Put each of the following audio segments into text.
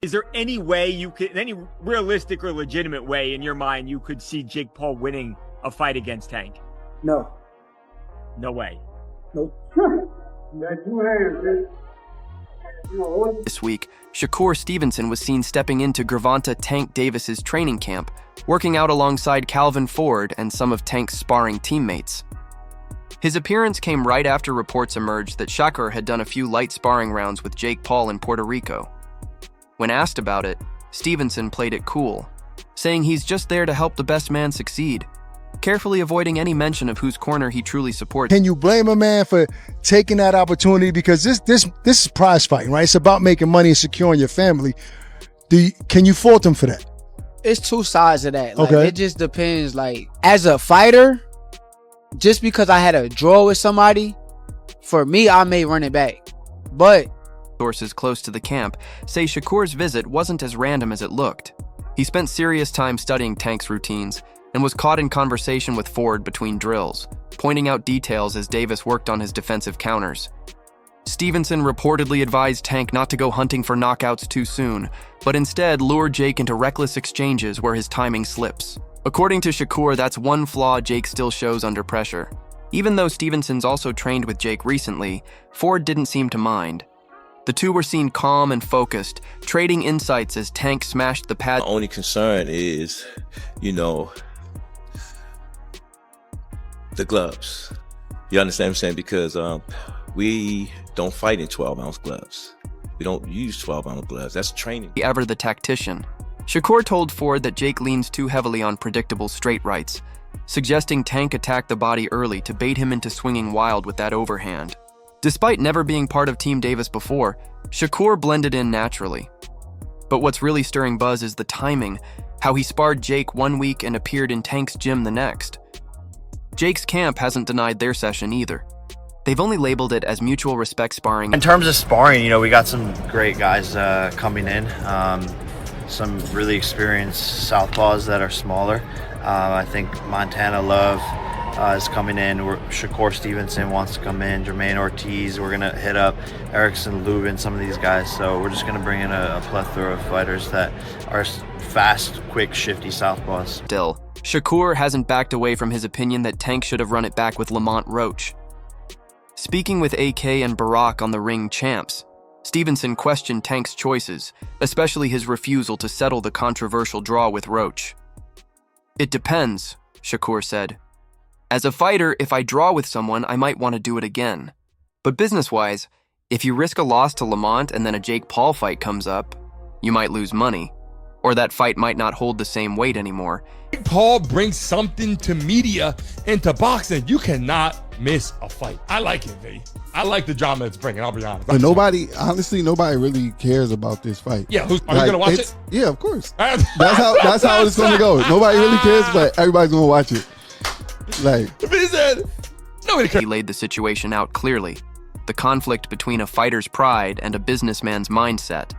Is there any way you could, any realistic or legitimate way in your mind, you could see Jake Paul winning a fight against Tank? No. No way. Nope. This week, Shakur Stevenson was seen stepping into Gervonta "Tank" Davis's training camp, working out alongside Calvin Ford and some of Tank's sparring teammates. His appearance came right after reports emerged that Shakur had done a few light sparring rounds with Jake Paul in Puerto Rico. When asked about it, Stevenson played it cool, saying he's just there to help the best man succeed, carefully avoiding any mention of whose corner he truly supports. Can you blame a man for taking that opportunity? Because this is prize fighting, right? It's about making money and securing your family. Can you fault him for that? It's two sides of that. Like, okay. It just depends. Like, as a fighter, just because I had a draw with somebody, for me, I may run it back. But sources close to the camp say Shakur's visit wasn't as random as it looked. He spent serious time studying Tank's routines and was caught in conversation with Ford between drills, pointing out details as Davis worked on his defensive counters. Stevenson reportedly advised Tank not to go hunting for knockouts too soon, but instead lured Jake into reckless exchanges where his timing slips. According to Shakur, that's one flaw Jake still shows under pressure. Even though Stevenson's also trained with Jake recently, Ford didn't seem to mind. The two were seen calm and focused, trading insights as Tank smashed the pad. My only concern is, the gloves. You understand what I'm saying? Because we don't fight in 12-ounce gloves. We don't use 12-ounce gloves. That's training. Ever the tactician. Shakur told Ford that Jake leans too heavily on predictable straight rights, suggesting Tank attack the body early to bait him into swinging wild with that overhand. Despite never being part of Team Davis before, Shakur blended in naturally. But what's really stirring buzz is the timing, how he sparred Jake one week and appeared in Tank's gym the next. Jake's camp hasn't denied their session either. They've only labeled it as mutual respect sparring. In terms of sparring, we got some great guys coming in. Some really experienced southpaws that are smaller. I think Montana Love is coming in. Shakur Stevenson wants to come in. Jermaine Ortiz. We're going to hit up Erickson Lubin, some of these guys. So we're just going to bring in a plethora of fighters that are fast, quick, shifty southpaws. Still, Shakur hasn't backed away from his opinion that Tank should have run it back with Lamont Roach. Speaking with AK and Barack on the Ring Champs, Stevenson questioned Tank's choices, especially his refusal to settle the controversial draw with Roach. "It depends," Shakur said. "As a fighter, if I draw with someone, I might want to do it again. But business-wise, if you risk a loss to Lamont and then a Jake Paul fight comes up, you might lose money. Or that fight might not hold the same weight anymore." Jake Paul brings something to media and to boxing. You cannot miss a fight. I like it, V. I like the drama it's bringing, I'll be honest. But honestly, nobody really cares about this fight. Yeah, are you going to watch it? Yeah, of course. That's how it's going to go. Nobody really cares, but everybody's going to watch it. He laid the situation out clearly, the conflict between a fighter's pride and a businessman's mindset.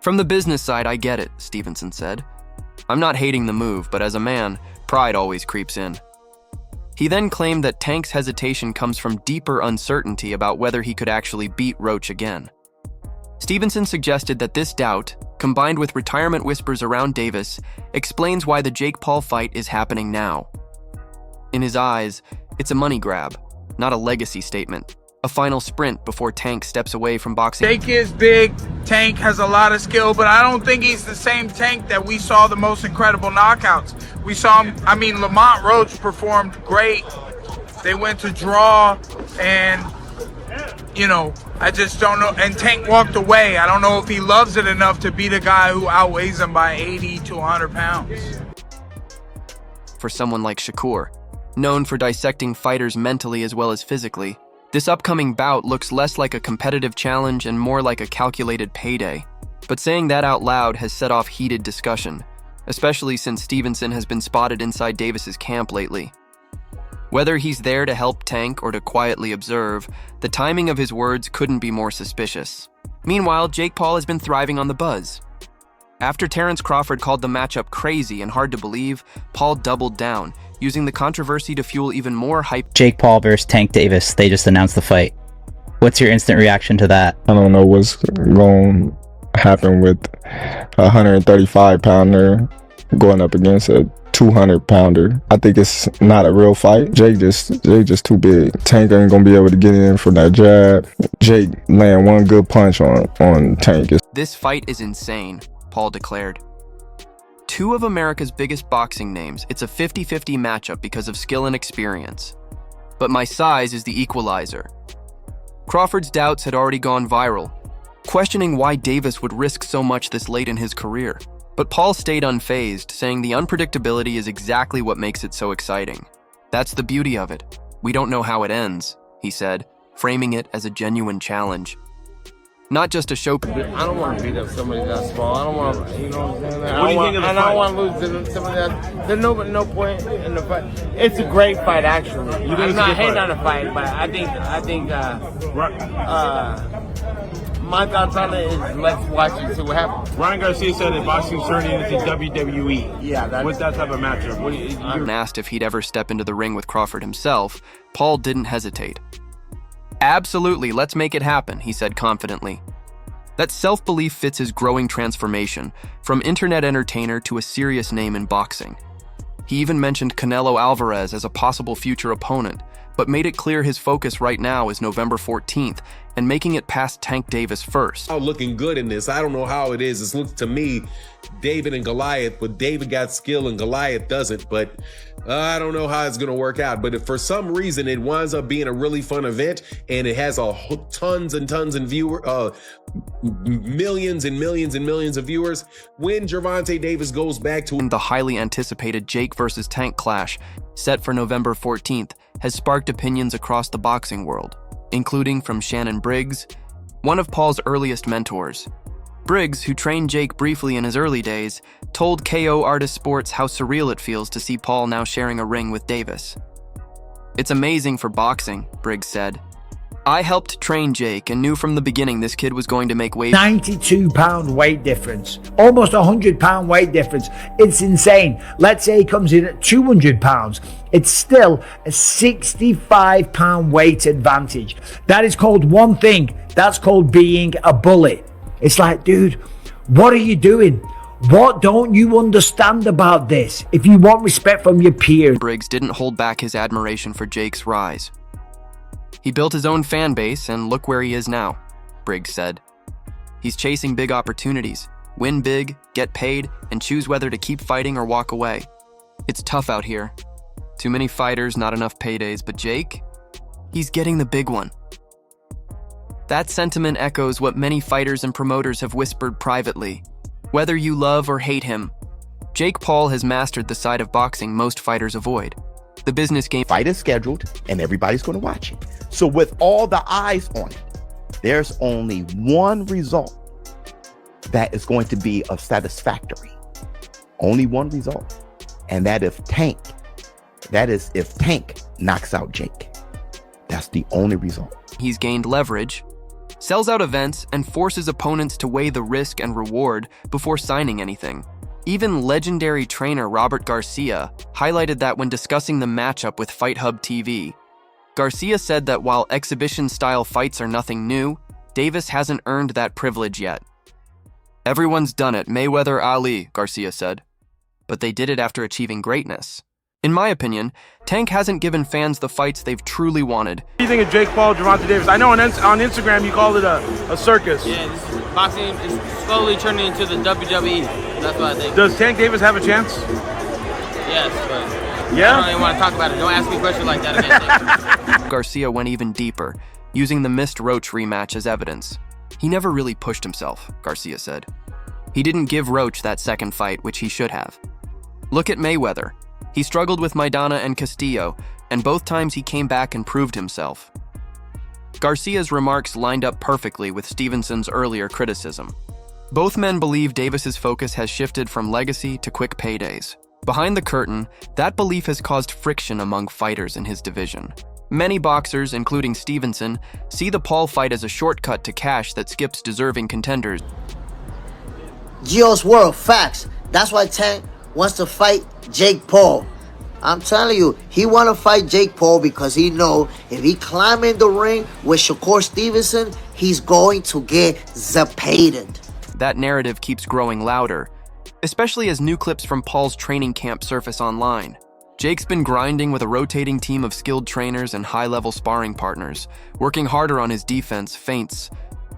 "From the business side, I get it," Stevenson said. "I'm not hating the move, but as a man, pride always creeps in." He then claimed that Tank's hesitation comes from deeper uncertainty about whether he could actually beat Roach again. Stevenson suggested that this doubt, combined with retirement whispers around Davis, explains why the Jake Paul fight is happening now. In his eyes, it's a money grab, not a legacy statement. A final sprint before Tank steps away from boxing. Jake is big. Tank has a lot of skill, but I don't think he's the same Tank that we saw the most incredible knockouts. We saw him, Lamont Roach performed great. They went to draw, and, I just don't know. And Tank walked away. I don't know if he loves it enough to beat a guy who outweighs him by 80 to 100 pounds. For someone like Shakur, known for dissecting fighters mentally as well as physically, this upcoming bout looks less like a competitive challenge and more like a calculated payday. But saying that out loud has set off heated discussion, especially since Stevenson has been spotted inside Davis's camp lately. Whether he's there to help Tank or to quietly observe, the timing of his words couldn't be more suspicious. Meanwhile, Jake Paul has been thriving on the buzz. After Terrence Crawford called the matchup crazy and hard to believe, Paul doubled down, using the controversy to fuel even more hype. Jake Paul versus Tank Davis, they just announced the fight. What's your instant reaction to that? I don't know what's going happen with a 135-pounder going up against a 200-pounder. I think it's not a real fight. Jake just too big. Tank ain't gonna be able to get in from that jab. Jake land one good punch on Tank. This fight is insane, Paul declared. Two of America's biggest boxing names. It's a 50-50 matchup because of skill and experience. But my size is the equalizer. Crawford's doubts had already gone viral, questioning why Davis would risk so much this late in his career. But Paul stayed unfazed, saying the unpredictability is exactly what makes it so exciting. That's the beauty of it. We don't know how it ends, he said, framing it as a genuine challenge. Not just a show. I don't want to beat up somebody that small. I don't want to, you know what I'm saying? What do you think of the fight? I don't want to lose to somebody that. There's no point in the fight. It's a great fight, actually. You think I'm it's not a good hating fight? on the fight, but I think my thoughts on it is let's watch and see what happens. Ryan Garcia said that boxing's turning into WWE. Yeah, with that type of matchup. What do you, When asked if he'd ever step into the ring with Crawford himself, Paul didn't hesitate. Absolutely, let's make it happen, he said confidently. That self-belief fits his growing transformation, from internet entertainer to a serious name in boxing. He even mentioned Canelo Alvarez as a possible future opponent, but made it clear his focus right now is November 14th and making it past Tank Davis first. Looking good in this. I don't know how it is. It looks to me David and Goliath, but David got skill and Goliath doesn't. But I don't know how it's going to work out. But if for some reason it winds up being a really fun event and it has tons and tons of millions and millions and millions of viewers, when Gervonta Davis goes back to the highly anticipated Jake versus Tank clash, set for November 14th, has sparked opinions across the boxing world, including from Shannon Briggs, one of Paul's earliest mentors. Briggs, who trained Jake briefly in his early days, told KO Artist Sports how surreal it feels to see Paul now sharing a ring with Davis. "It's amazing for boxing," Briggs said. "I helped train Jake and knew from the beginning this kid was going to make waves." 92-pound weight difference, almost 100-pound weight difference. It's insane. Let's say he comes in at 200 pounds. It's still a 65-pound weight advantage. That is called one thing. That's called being a bully. It's like, dude, what are you doing? What don't you understand about this? If you want respect from your peers. Briggs didn't hold back his admiration for Jake's rise. "He built his own fan base and look where he is now," Briggs said. "He's chasing big opportunities, win big, get paid, and choose whether to keep fighting or walk away. It's tough out here. Too many fighters, not enough paydays, but Jake? He's getting the big one." That sentiment echoes what many fighters and promoters have whispered privately. Whether you love or hate him, Jake Paul has mastered the side of boxing most fighters avoid. The business game. Fight is scheduled and everybody's going to watch it. So with all the eyes on it, there's only one result that is going to be of satisfactory. Only one result. And that if Tank knocks out Jake. That's the only result. He's gained leverage, sells out events, and forces opponents to weigh the risk and reward before signing anything. Even legendary trainer Robert Garcia highlighted that when discussing the matchup with Fight Hub TV. Garcia said that while exhibition-style fights are nothing new, Davis hasn't earned that privilege yet. "Everyone's done it, Mayweather, Ali," Garcia said. "But they did it after achieving greatness. In my opinion, Tank hasn't given fans the fights they've truly wanted." What do you think of Jake Paul, Gervonta Davis? I know on Instagram you called it a circus. Yeah, boxing is slowly turning into the WWE. That's what I think. Does Tank Davis have a chance? Yes, but yeah? I don't even want to talk about it. Don't ask me questions like that again. Garcia went even deeper, using the missed Roach rematch as evidence. "He never really pushed himself," Garcia said. "He didn't give Roach that second fight, which he should have. Look at Mayweather. He struggled with Maidana and Castillo, and both times he came back and proved himself." Garcia's remarks lined up perfectly with Stevenson's earlier criticism. Both men believe Davis's focus has shifted from legacy to quick paydays. Behind the curtain, that belief has caused friction among fighters in his division. Many boxers, including Stevenson, see the Paul fight as a shortcut to cash that skips deserving contenders. Gio's World, facts. That's why Tank wants to fight Jake Paul. I'm telling you, he want to fight Jake Paul because he know if he climb in the ring with Shakur Stevenson, he's going to get zapated. that narrative keeps growing louder, especially as new clips from Paul's training camp surface online. Jake's been grinding with a rotating team of skilled trainers and high-level sparring partners, working harder on his defense, feints,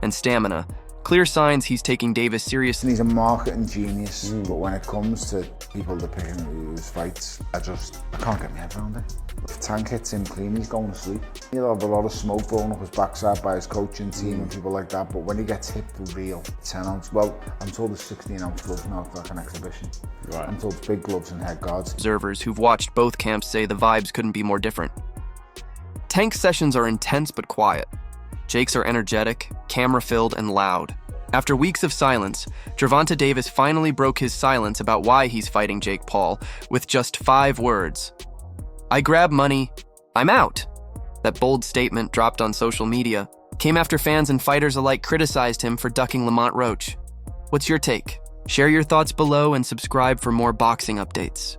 and stamina. Clear signs he's taking Davis seriously. He's a marketing genius, but when it comes to people that pick him to lose fights, I can't get my head around it. If Tank hits him clean, he's going to sleep. He'll have a lot of smoke blowing up his backside by his coaching team and people like that, but when he gets hit for real, 10 ounce, well, I'm told it's 16 ounce gloves now for like an exhibition. Right. I'm told it's big gloves and head guards. Observers who've watched both camps say the vibes couldn't be more different. Tank's sessions are intense but quiet. Jake's are energetic, camera-filled, and loud. After weeks of silence, Gervonta Davis finally broke his silence about why he's fighting Jake Paul with just 5 words. "I grab money, I'm out." That bold statement, dropped on social media, came after fans and fighters alike criticized him for ducking Lamont Roach. What's your take? Share your thoughts below and subscribe for more boxing updates.